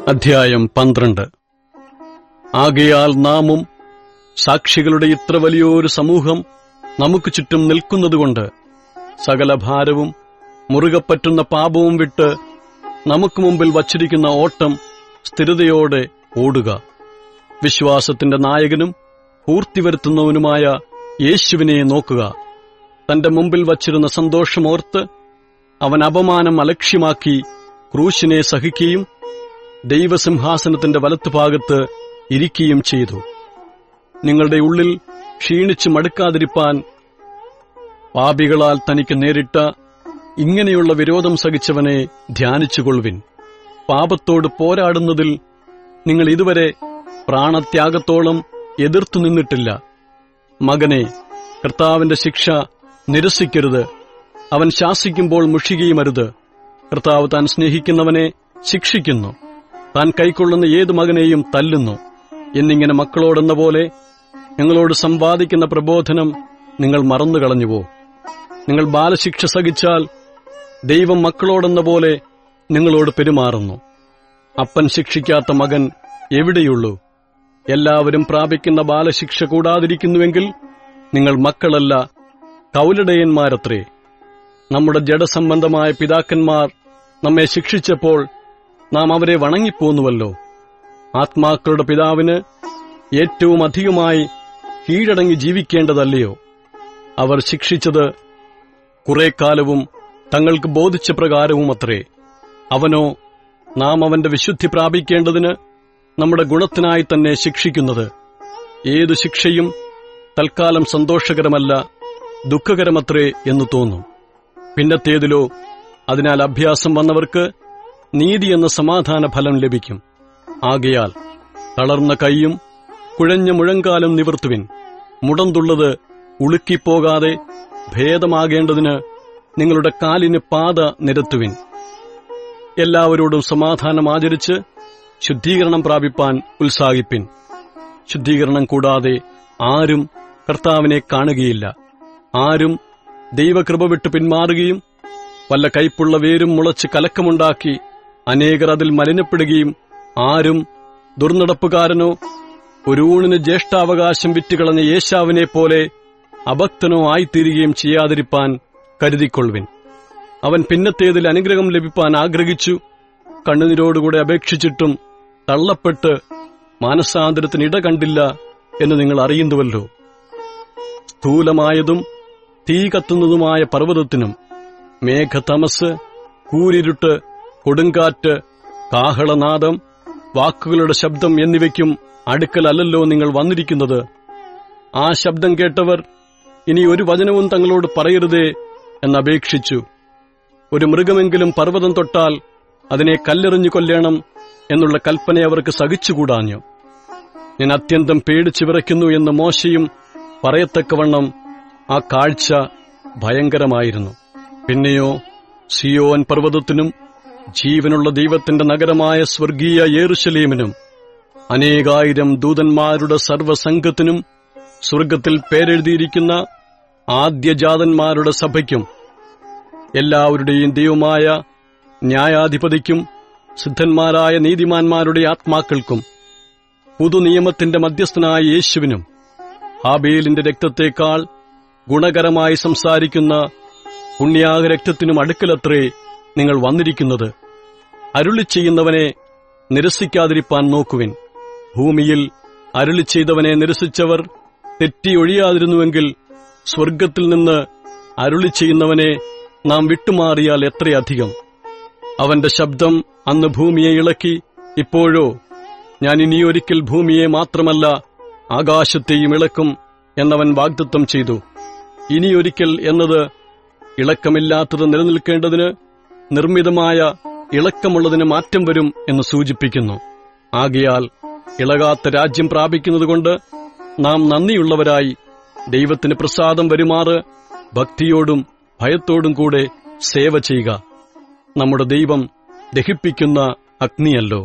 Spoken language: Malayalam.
അധ്യായം 12. ആകയാൽ നാമും സാക്ഷികളുടെ ഇത്ര വലിയൊരു സമൂഹം നമുക്ക് ചുറ്റും നിൽക്കുന്നതുകൊണ്ട് സകല ഭാരവും മുറുകപ്പറ്റുന്ന പാപവും വിട്ട് നമുക്ക് മുമ്പിൽ വച്ചിരിക്കുന്ന ഓട്ടം സ്ഥിരതയോടെ ഓടുക. വിശ്വാസത്തിന്റെ നായകനും പൂർത്തിവരുത്തുന്നവനുമായ യേശുവിനെ നോക്കുക. തന്റെ മുമ്പിൽ വച്ചിരുന്ന സന്തോഷമോർത്ത് അവൻ അപമാനം അലക്ഷ്യമാക്കി ക്രൂശിനെ സഹിക്കുകയും ദൈവസിംഹാസനത്തിന്റെ വലത്തുഭാഗത്ത് ഇരിക്കുകയും ചെയ്തു. നിങ്ങളുടെ ഉള്ളിൽ ക്ഷീണിച്ചു മടുക്കാതിരിപ്പാൻ പാപികളാൽ തനിക്ക് നേരിട്ട ഇങ്ങനെയുള്ള വിരോധം സഹിച്ചവനെ ധ്യാനിച്ചുകൊള്ളുവിൻ. പാപത്തോട് പോരാടുന്നതിൽ നിങ്ങൾ ഇതുവരെ പ്രാണത്യാഗത്തോളം എതിർത്തു നിന്നിട്ടില്ല. മകനെ, കർത്താവിന്റെ ശിക്ഷ നിരസിക്കരുത്. അവൻ ശാസിക്കുമ്പോൾ മുഷികയുമരുത്. കർത്താവ് താൻ സ്നേഹിക്കുന്നവനെ ശിക്ഷിക്കുന്നു, താൻ കൈക്കൊള്ളുന്ന ഏതു മകനെയും തല്ലുന്നു എന്നിങ്ങനെ മക്കളോടെന്ന പോലെ ഞങ്ങളോട് സമ്പാദിക്കുന്ന പ്രബോധനം നിങ്ങൾ മറന്നുകളഞ്ഞുവോ? നിങ്ങൾ ബാലശിക്ഷ സഹിച്ചാൽ ദൈവം മക്കളോടെന്ന പോലെ നിങ്ങളോട് പെരുമാറുന്നു. അപ്പൻ ശിക്ഷിക്കാത്ത മകൻ എവിടെയുള്ളൂ? എല്ലാവരും പ്രാപിക്കുന്ന ബാലശിക്ഷ കൂടാതിരിക്കുന്നുവെങ്കിൽ നിങ്ങൾ മക്കളല്ല, കൗലടയന്മാരത്രേ. നമ്മുടെ ജഡസംബന്ധമായ പിതാക്കന്മാർ നമ്മെ ശിക്ഷിച്ചപ്പോൾ നാം അവരെ വണങ്ങിപ്പോന്നുവല്ലോ. ആത്മാക്കളുടെ പിതാവിന് ഏറ്റവും അധികമായി കീഴടങ്ങി ജീവിക്കേണ്ടതല്ലയോ? അവർ ശിക്ഷിച്ചത് കുറെ കാലവും തങ്ങൾക്ക് ബോധിച്ച പ്രകാരവുമത്രേ. അവനോ നാം അവന്റെ വിശുദ്ധി പ്രാപിക്കേണ്ടതിന് നമ്മുടെ ഗുണത്തിനായി തന്നെ ശിക്ഷിക്കുന്നത്. ഏതു ശിക്ഷയും തൽക്കാലം സന്തോഷകരമല്ല, ദുഃഖകരമത്രേ എന്നു തോന്നും. പിന്നത്തേതിലോ അതിനാൽ അഭ്യാസം വന്നവർക്ക് നീതി എന്ന സമാധാന ഫലം ലഭിക്കും. ആകയാൽ തളർന്ന കൈയും കുഴഞ്ഞ മുഴങ്കാലും നിവർത്തുവിൻ. മുടന്തുള്ളത് ഉളുക്കിപ്പോകാതെ ഭേദമാകേണ്ടതിന് നിങ്ങളുടെ കാലിന് പാത നിരത്തുവിൻ. എല്ലാവരോടും സമാധാനം ആചരിച്ച് ശുദ്ധീകരണം പ്രാപിപ്പാൻ ഉത്സാഹിപ്പിൻ. ശുദ്ധീകരണം കൂടാതെ ആരും കർത്താവിനെ കാണുകയില്ല. ആരും ദൈവകൃപ വിട്ട് പിന്മാറുകയും വല്ല കൈപ്പുള്ള വേരും മുളച്ച് കലക്കമുണ്ടാക്കി അനേകർ അതിൽ മലിനപ്പെടുകയും ആരും ദുർനടപ്പുകാരനോ ഒരൂണിന് ജ്യേഷ്ഠാവകാശം വിറ്റുകളഞ്ഞ യേശാവിനെ പോലെ അഭക്തനോ ആയിത്തീരുകയും ചെയ്യാതിരിപ്പാൻ കരുതിക്കൊള്ളുവിൻ. അവൻ പിന്നത്തേതിൽ അനുഗ്രഹം ലഭിപ്പാൻ ആഗ്രഹിച്ചു, കണ്ണുനീരോടുകൂടെ അപേക്ഷിച്ചിട്ടും തള്ളപ്പെട്ട് മാനസാന്തരത്തിന് ഇട കണ്ടില്ല എന്ന് നിങ്ങൾ അറിയുന്നുവല്ലോ. സ്ഥൂലമായതും തീ കത്തുന്നതുമായ പർവ്വതത്തിനും മേഘതമസ്, കൂരിരുട്ട്, കൊടുങ്കാറ്റ്, കാഹളനാദം, വാക്കുകളുടെ ശബ്ദം എന്നിവയ്ക്കും അടുക്കലല്ലോ നിങ്ങൾ വന്നിരിക്കുന്നത്. ആ ശബ്ദം കേട്ടവർ ഇനി ഒരു വചനവും തങ്ങളോട് പറയരുതേ എന്നപേക്ഷിച്ചു. ഒരു മൃഗമെങ്കിലും പർവ്വതം തൊട്ടാൽ അതിനെ കല്ലെറിഞ്ഞു കൊല്ലണം എന്നുള്ള കൽപ്പന അവർക്ക് സഹിച്ചുകൂടാഞ്ഞു. ഞാൻ അത്യന്തം പേടിച്ചു വിറയ്ക്കുന്നു എന്ന് മോശയും പറയത്തക്കവണ്ണം ആ കാഴ്ച ഭയങ്കരമായിരുന്നു. പിന്നെയോ സിയോൻ പർവ്വതത്തിനും ജീവനുള്ള ദൈവത്തിന്റെ നഗരമായ സ്വർഗീയ യെരൂശലേമിനും അനേകായിരം ദൂതന്മാരുടെ സർവ്വസംഘത്തിനും സ്വർഗ്ഗത്തിൽ പേരെഴുതിയിരിക്കുന്ന ആദ്യജാതന്മാരുടെ സഭയ്ക്കും എല്ലാവരുടെയും ദൈവമായ ന്യായാധിപതിക്കും സിദ്ധന്മാരായ നീതിമാന്മാരുടെ ആത്മാക്കൾക്കും പുതുനിയമത്തിന്റെ മധ്യസ്ഥനായ യേശുവിനും ഹാബേലിന്റെ രക്തത്തേക്കാൾ ഗുണകരമായി സംസാരിക്കുന്ന പുണ്യാഗരക്തത്തിനും അടുക്കലത്രേ നിങ്ങൾ വന്നിരിക്കുന്നത്. അരുളിച്ചെയ്യുന്നവനെ നിരസിക്കാതിരിപ്പാൻ നോക്കുവിൻ. ഭൂമിയിൽ അരുളിച്ചെയ്തവനെ നിരസിച്ചവർ തെറ്റിയൊഴിയാതിരുന്നുവെങ്കിൽ സ്വർഗ്ഗത്തിൽ നിന്ന് അരുളിച്ചെയ്യുന്നവനെ നാം വിട്ടുമാറിയാൽ എത്രയധികം. അവന്റെ ശബ്ദം അന്ന് ഭൂമിയെ ഇളക്കി. ഇപ്പോഴോ ഞാൻ ഇനിയൊരിക്കൽ ഭൂമിയെ മാത്രമല്ല ആകാശത്തെയും ഇളക്കും എന്നവൻ വാഗ്ദത്തം ചെയ്തു. ഇനിയൊരിക്കൽ എന്നത് ഇളക്കമില്ലാത്തത് നിലനിൽക്കേണ്ടതിന് നിർമ്മിതമായ ഇളക്കമുള്ളതിന് മാറ്റം വരും എന്ന് സൂചിപ്പിക്കുന്നു. ആകയാൽ ഇളകാത്ത രാജ്യം പ്രാപിക്കുന്നതുകൊണ്ട് നാം നന്ദിയുള്ളവരായി ദൈവത്തിന് പ്രസാദം വരുമാറ് ഭക്തിയോടും ഭയത്തോടും കൂടെ സേവ ചെയ്യുക. നമ്മുടെ ദൈവം ദഹിപ്പിക്കുന്ന അഗ്നിയല്ലോ.